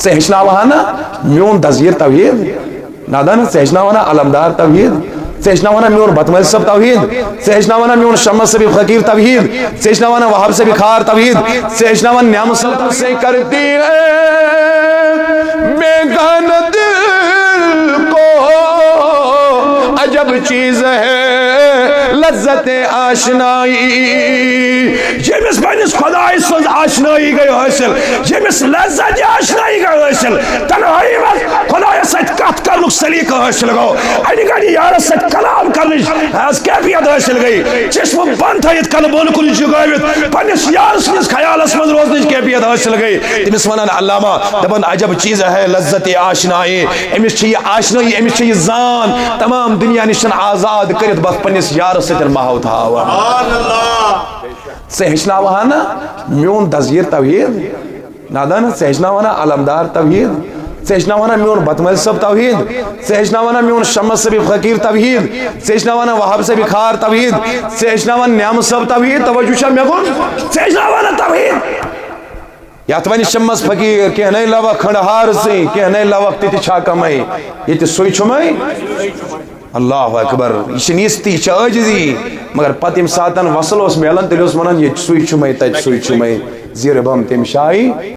ژے ہیچناوہانا میون دزگیر توحید نادان ژے ہیچناوہانا علمدار توحید ژے ہیچناوہانا میون بتمل صاحب توحید ژے ہیچناوہانا میون شمس صاحب فقیر توحید ژے ہیچناوہانا وہاب صاحب خار توحید ژے ہیچناوہانا نعمت صاحب سے کرتی ہے بیگان دل کو عجب چیز ہے لذت آشنائی یمس پنس خدای سن آشنائی گئی حاصل یمس لذت آشنائی گئی حاصل تنہائی میں خدای ست کت کرنک سلیقہ حاصل گو اینی گاڑی یار ست کلام کرنچ از کیفیت حاصل گئی چشم بند تھا کل بول کن جگاوت پنس یار سنس خیالس من روزنچ کیفیت حاصل گئی تمس ونان علامہ دپان عجب چیز ہے لذت آشنائی امس چھ یہ آشنائی امس چھ یہ زان تمام دنیا نشن آزاد کرت بس پنس یار ستن ماحو تھاوا ژے ہیچناوہانا میون دزگیر توحید نادان ژے ہیچناوہانا علمدار توحید ژے ہیچناوہانا میون بتمل صاحب توحید ژے ہیچناوہانا میون شمس صاحب فقیر توحید ژے ہیچناوہانا وہاب صاحب خار توحید ژے ہیچناوہانا نعمت صاحب توحید توجہ چھا مے گون ژے ہیچناوہانا توحید یت ون شمس فقیر کہ نہیں لوک کھنڈہار سی کہ نہیں لوک تہ چھا کمائی یہ تہ سوئی چھمائی اللہ اکبر یہ نیستی یہ عاجزی مگر پتہ یم ساتن وصل اس میلان تیل اس ونان یہ سوئی چھمائی تت سوئی چھمائی زیر بم تم شائی